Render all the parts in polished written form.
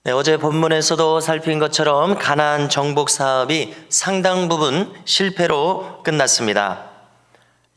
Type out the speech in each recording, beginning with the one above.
네, 어제 본문에서도 살핀 것처럼 가나안 정복 사업이 상당 부분 실패로 끝났습니다.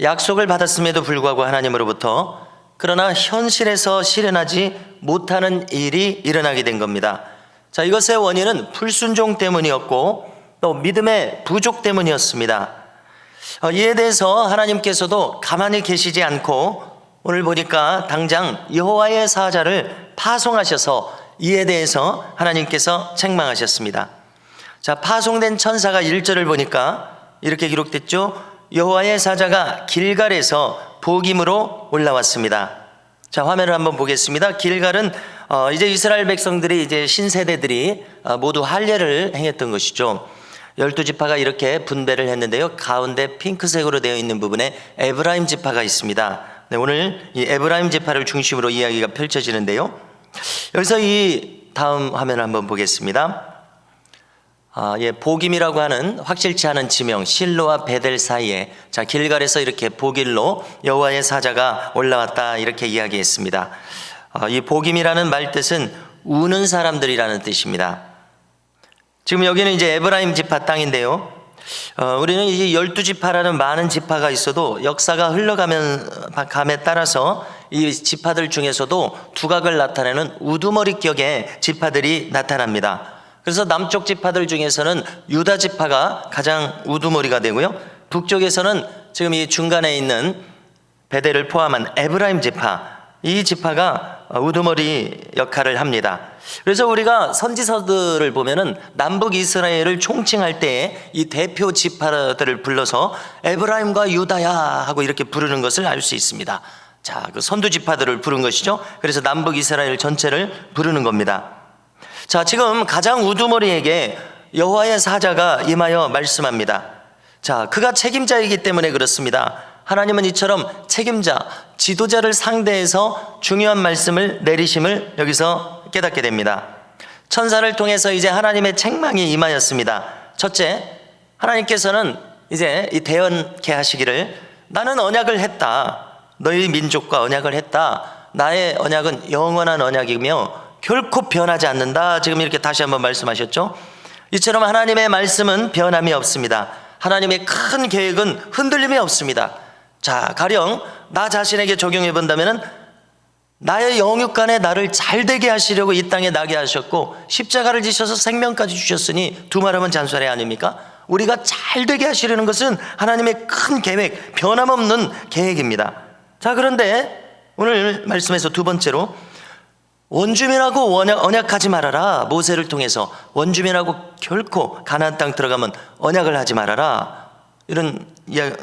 약속을 받았음에도 불구하고 하나님으로부터, 그러나 현실에서 실현하지 못하는 일이 일어나게 된 겁니다. 자, 이것의 원인은 불순종 때문이었고 또 믿음의 부족 때문이었습니다. 이에 대해서 하나님께서도 가만히 계시지 않고 오늘 보니까 당장 여호와의 사자를 파송하셔서 이에 대해서 하나님께서 책망하셨습니다. 자, 파송된 천사가 1절을 보니까 이렇게 기록됐죠. 여호와의 사자가 길갈에서 복임으로 올라왔습니다. 자, 화면을 한번 보겠습니다. 길갈은 이제 이스라엘 백성들이 이제 신세대들이 모두 할례를 행했던 것이죠. 12지파가 이렇게 분배를 했는데요. 가운데 핑크색으로 되어 있는 부분에 에브라임 지파가 있습니다. 네, 오늘 이 에브라임 지파를 중심으로 이야기가 펼쳐지는데요. 여기서 이 다음 화면을 한번 보겠습니다. 복임이라고 하는 확실치 않은 지명, 실로와 베델 사이에, 자, 길갈에서 이렇게 복일로 여호와의 사자가 올라왔다, 이렇게 이야기했습니다. 이 복임이라는 말 뜻은 우는 사람들이라는 뜻입니다. 지금 여기는 이제 에브라임 지파 땅인데요. 우리는 이제 12지파라는 많은 지파가 있어도 역사가 흘러감에 따라서 이 지파들 중에서도 두각을 나타내는 우두머리격의 지파들이 나타납니다. 그래서 남쪽 지파들 중에서는 유다 지파가 가장 우두머리가 되고요. 북쪽에서는 지금 이 중간에 있는 베델을 포함한 에브라임 지파, 이 지파가 우두머리 역할을 합니다. 그래서 우리가 선지서들을 보면은 남북 이스라엘을 총칭할 때에 이 대표 지파들을 불러서 에브라임과 유다야 하고 이렇게 부르는 것을 알 수 있습니다. 자, 그 선두 지파들을 부른 것이죠. 그래서 남북 이스라엘 전체를 부르는 겁니다. 자, 지금 가장 우두머리에게 여호와의 사자가 임하여 말씀합니다. 자, 그가 책임자이기 때문에 그렇습니다. 하나님은 이처럼 책임자, 지도자를 상대해서 중요한 말씀을 내리심을 여기서 깨닫게 됩니다. 천사를 통해서 이제 하나님의 책망이 임하였습니다. 첫째, 하나님께서는 이제 이 대언케 하시기를, 나는 언약을 했다. 너희 민족과 언약을 했다. 나의 언약은 영원한 언약이며 결코 변하지 않는다. 지금 이렇게 다시 한번 말씀하셨죠. 이처럼 하나님의 말씀은 변함이 없습니다. 하나님의 큰 계획은 흔들림이 없습니다. 자, 가령 나 자신에게 적용해 본다면은, 나의 영육간에 나를 잘되게 하시려고 이 땅에 나게 하셨고 십자가를 지셔서 생명까지 주셨으니 두말하면 잔소리 아닙니까? 우리가 잘되게 하시려는 것은 하나님의 큰 계획, 변함없는 계획입니다. 자, 그런데 오늘 말씀에서 두 번째로, 원주민하고 언약하지 말아라. 모세를 통해서 원주민하고 결코 가나안 땅 들어가면 언약을 하지 말아라, 이런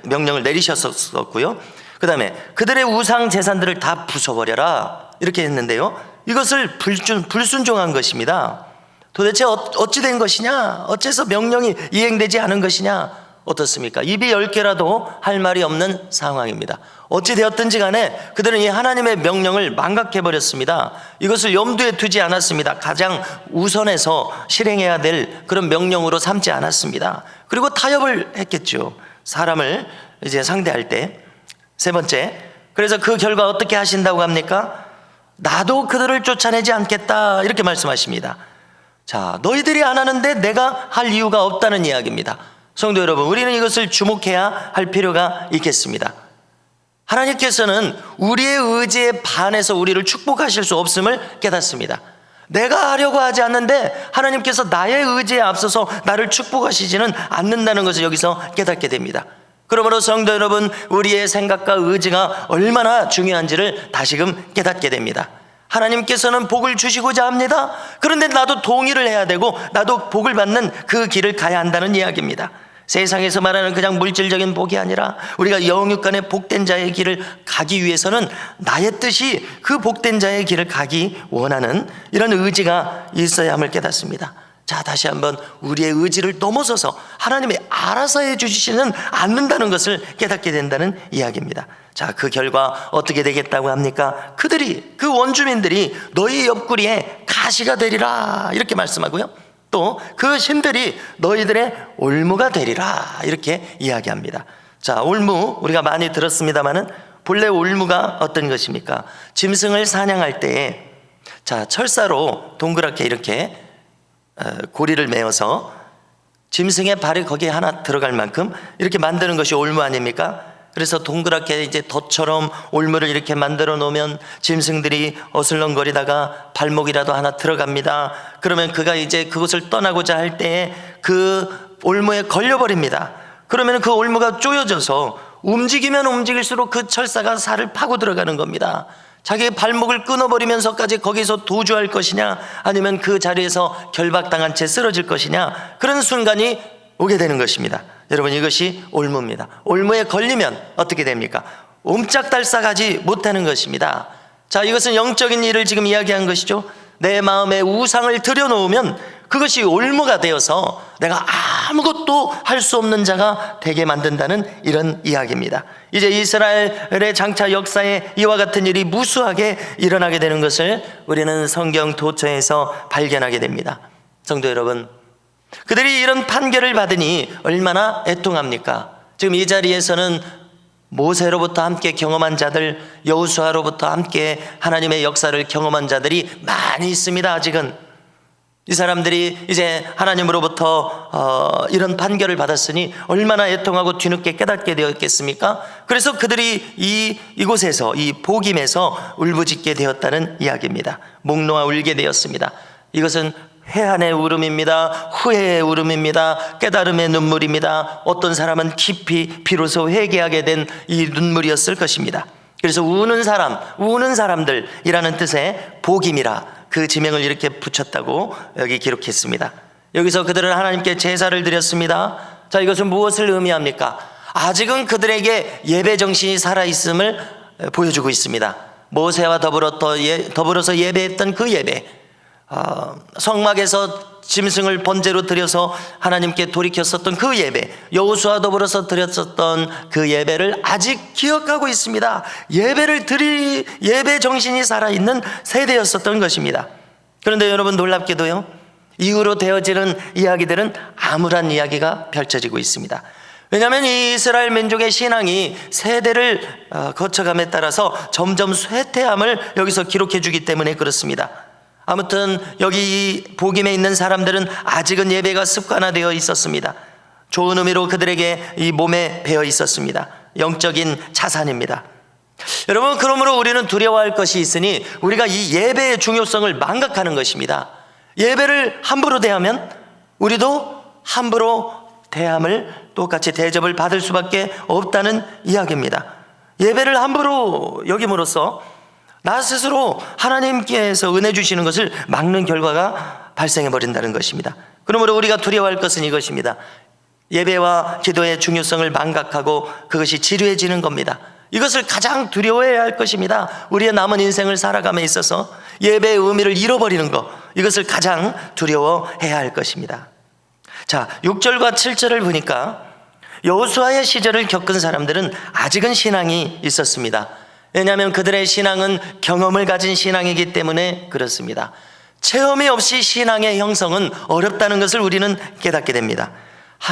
명령을 내리셨었고요. 그 다음에 그들의 우상 재산들을 다 부숴버려라, 이렇게 했는데요. 이것을 불순종한 것입니다. 도대체 어찌 된 것이냐? 어째서 명령이 이행되지 않은 것이냐? 어떻습니까? 입이 10개라도 할 말이 없는 상황입니다. 어찌 되었든지 간에 그들은 이 하나님의 명령을 망각해버렸습니다. 이것을 염두에 두지 않았습니다. 가장 우선해서 실행해야 될 그런 명령으로 삼지 않았습니다. 그리고 타협을 했겠죠. 사람을 이제 상대할 때. 세 번째, 그래서 그 결과 어떻게 하신다고 합니까? 나도 그들을 쫓아내지 않겠다, 이렇게 말씀하십니다. 자, 너희들이 안 하는데 내가 할 이유가 없다는 이야기입니다. 성도 여러분, 우리는 이것을 주목해야 할 필요가 있겠습니다. 하나님께서는 우리의 의지에 반해서 우리를 축복하실 수 없음을 깨닫습니다. 내가 하려고 하지 않는데 하나님께서 나의 의지에 앞서서 나를 축복하시지는 않는다는 것을 여기서 깨닫게 됩니다. 그러므로 성도 여러분, 우리의 생각과 의지가 얼마나 중요한지를 다시금 깨닫게 됩니다. 하나님께서는 복을 주시고자 합니다. 그런데 나도 동의를 해야 되고 나도 복을 받는 그 길을 가야 한다는 이야기입니다. 세상에서 말하는 그냥 물질적인 복이 아니라 우리가 영육간의 복된 자의 길을 가기 위해서는 나의 뜻이 그 복된 자의 길을 가기 원하는 이런 의지가 있어야 함을 깨닫습니다. 자, 다시 한번 우리의 의지를 넘어서서 하나님이 알아서 해주시지는 않는다는 것을 깨닫게 된다는 이야기입니다. 자, 그 결과 어떻게 되겠다고 합니까? 그 원주민들이 너희 옆구리에 가시가 되리라, 이렇게 말씀하고요. 또 그 신들이 너희들의 올무가 되리라, 이렇게 이야기합니다. 자, 올무 우리가 많이 들었습니다마는 본래 올무가 어떤 것입니까? 짐승을 사냥할 때에 자, 철사로 동그랗게 이렇게 고리를 메어서 짐승의 발이 거기에 하나 들어갈 만큼 이렇게 만드는 것이 올무 아닙니까? 그래서 동그랗게 이제 덫처럼 올무를 이렇게 만들어 놓으면 짐승들이 어슬렁거리다가 발목이라도 하나 들어갑니다. 그러면 그가 이제 그곳을 떠나고자 할 때에 그 올무에 걸려버립니다. 그러면 그 올무가 쪼여져서 움직이면 움직일수록 그 철사가 살을 파고 들어가는 겁니다. 자기의 발목을 끊어버리면서까지 거기서 도주할 것이냐, 아니면 그 자리에서 결박당한 채 쓰러질 것이냐, 그런 순간이 오게 되는 것입니다. 여러분, 이것이 올무입니다. 올무에 걸리면 어떻게 됩니까? 옴짝달싹하지 못하는 것입니다. 자, 이것은 영적인 일을 지금 이야기한 것이죠. 내 마음에 우상을 들여놓으면 그것이 올무가 되어서 내가 아무것도 할 수 없는 자가 되게 만든다는 이런 이야기입니다. 이제 이스라엘의 장차 역사에 이와 같은 일이 무수하게 일어나게 되는 것을 우리는 성경 도처에서 발견하게 됩니다. 성도 여러분, 그들이 이런 판결을 받으니 얼마나 애통합니까? 지금 이 자리에서는 모세로부터 함께 경험한 자들, 여호수아로부터 함께 하나님의 역사를 경험한 자들이 많이 있습니다. 아직은 이 사람들이 이제 하나님으로부터 이런 판결을 받았으니 얼마나 애통하고 뒤늦게 깨닫게 되었겠습니까? 그래서 그들이 이곳에서, 이 복임에서 울부짖게 되었다는 이야기입니다. 목 놓아 울게 되었습니다. 이것은 회한의 울음입니다. 후회의 울음입니다. 깨달음의 눈물입니다. 어떤 사람은 깊이 비로소 회개하게 된 이 눈물이었을 것입니다. 그래서 우는 사람들이라는 뜻의 복임이라 그 지명을 이렇게 붙였다고 여기 기록했습니다. 여기서 그들은 하나님께 제사를 드렸습니다. 자, 이것은 무엇을 의미합니까? 아직은 그들에게 예배 정신이 살아있음을 보여주고 있습니다. 모세와 더불어서 예배했던 그 예배, 성막에서 짐승을 번제로 드려서 하나님께 돌이켰었던 그 예배, 여호수아와 더불어서 드렸었던 그 예배를 아직 기억하고 있습니다. 예배 정신이 살아있는 세대였었던 것입니다. 그런데 여러분, 놀랍게도요, 이후로 되어지는 이야기들은 암울한 이야기가 펼쳐지고 있습니다. 왜냐하면 이 이스라엘 민족의 신앙이 세대를 거쳐감에 따라서 점점 쇠퇴함을 여기서 기록해 주기 때문에 그렇습니다. 아무튼 여기 복임에 있는 사람들은 아직은 예배가 습관화되어 있었습니다. 좋은 의미로 그들에게 이 몸에 배어 있었습니다. 영적인 자산입니다. 여러분, 그러므로 우리는 두려워할 것이 있으니 우리가 이 예배의 중요성을 망각하는 것입니다. 예배를 함부로 대하면 우리도 함부로 대함을, 똑같이 대접을 받을 수밖에 없다는 이야기입니다. 예배를 함부로 여김으로써 나 스스로 하나님께서 은혜 주시는 것을 막는 결과가 발생해 버린다는 것입니다. 그러므로 우리가 두려워할 것은 이것입니다. 예배와 기도의 중요성을 망각하고 그것이 지루해지는 겁니다. 이것을 가장 두려워해야 할 것입니다. 우리의 남은 인생을 살아감에 있어서 예배의 의미를 잃어버리는 것, 이것을 가장 두려워해야 할 것입니다. 자, 6절과 7절을 보니까 여호수아의 시절을 겪은 사람들은 아직은 신앙이 있었습니다. 왜냐하면 그들의 신앙은 경험을 가진 신앙이기 때문에 그렇습니다. 체험이 없이 신앙의 형성은 어렵다는 것을 우리는 깨닫게 됩니다.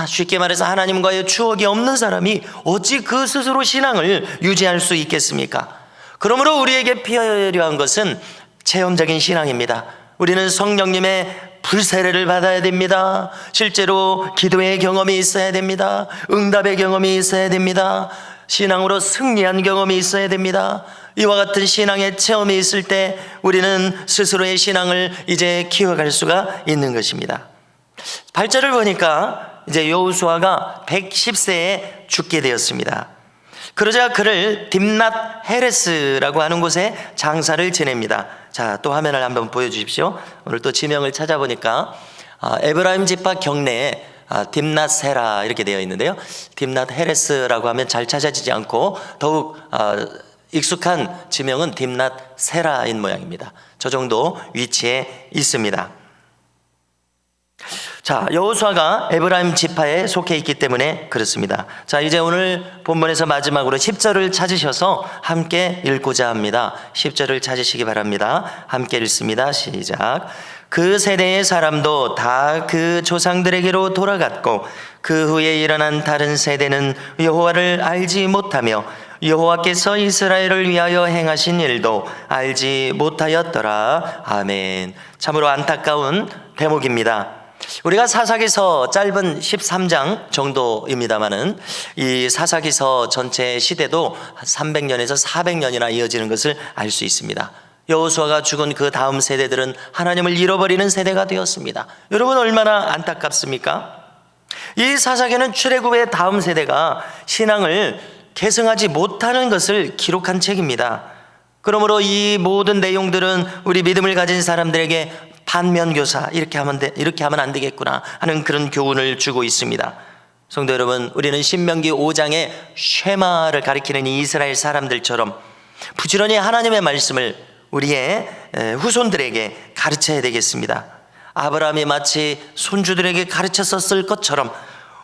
쉽게 말해서 하나님과의 추억이 없는 사람이 어찌 그 스스로 신앙을 유지할 수 있겠습니까? 그러므로 우리에게 필요한 것은 체험적인 신앙입니다. 우리는 성령님의 불세례를 받아야 됩니다. 실제로 기도의 경험이 있어야 됩니다. 응답의 경험이 있어야 됩니다. 신앙으로 승리한 경험이 있어야 됩니다. 이와 같은 신앙의 체험이 있을 때 우리는 스스로의 신앙을 이제 키워갈 수가 있는 것입니다. 8절을 보니까 이제 여호수아가 110세에 죽게 되었습니다. 그러자 그를 딥낫 헤레스라고 하는 곳에 장사를 지냅니다. 자, 또 화면을 한번 보여주십시오. 오늘 또 지명을 찾아보니까 에브라임 지파 경내에 딥낫 세라 이렇게 되어 있는데요, 딥낫 헤레스라고 하면 잘 찾아지지 않고 더욱 익숙한 지명은 딥낫 세라인 모양입니다. 저 정도 위치에 있습니다. 자, 여호수아가 에브라임 지파에 속해 있기 때문에 그렇습니다. 자, 이제 오늘 본문에서 마지막으로 10절을 찾으셔서 함께 읽고자 합니다. 10절을 찾으시기 바랍니다. 함께 읽습니다. 시작. 그 세대의 사람도 다 그 조상들에게로 돌아갔고 그 후에 일어난 다른 세대는 여호와를 알지 못하며 여호와께서 이스라엘을 위하여 행하신 일도 알지 못하였더라. 아멘. 참으로 안타까운 대목입니다. 우리가 사사기서 짧은 13장 정도입니다마는 이 사사기서 전체 시대도 300년에서 400년이나 이어지는 것을 알 수 있습니다. 여호수아가 죽은 그 다음 세대들은 하나님을 잃어버리는 세대가 되었습니다. 여러분 얼마나 안타깝습니까? 이 사사기는 출애굽의 다음 세대가 신앙을 계승하지 못하는 것을 기록한 책입니다. 그러므로 이 모든 내용들은 우리 믿음을 가진 사람들에게 반면교사, 이렇게 하면 안 되겠구나 하는 그런 교훈을 주고 있습니다. 성도 여러분, 우리는 신명기 5장의 쉐마를 가리키는 이 이스라엘 사람들처럼 부지런히 하나님의 말씀을 우리의 후손들에게 가르쳐야 되겠습니다. 아브라함이 마치 손주들에게 가르쳤었을 것처럼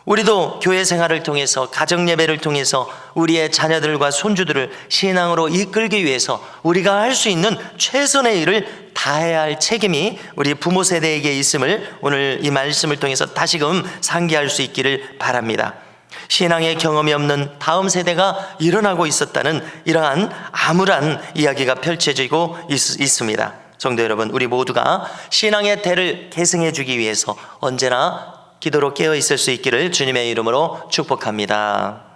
우리도 교회 생활을 통해서, 가정 예배를 통해서 우리의 자녀들과 손주들을 신앙으로 이끌기 위해서 우리가 할 수 있는 최선의 일을 다해야 할 책임이 우리 부모 세대에게 있음을 오늘 이 말씀을 통해서 다시금 상기할 수 있기를 바랍니다. 신앙의 경험이 없는 다음 세대가 일어나고 있었다는 이러한 암울한 이야기가 펼쳐지고 있습니다. 성도 여러분, 우리 모두가 신앙의 대를 계승해 주기 위해서 언제나 기도로 깨어 있을 수 있기를 주님의 이름으로 축복합니다.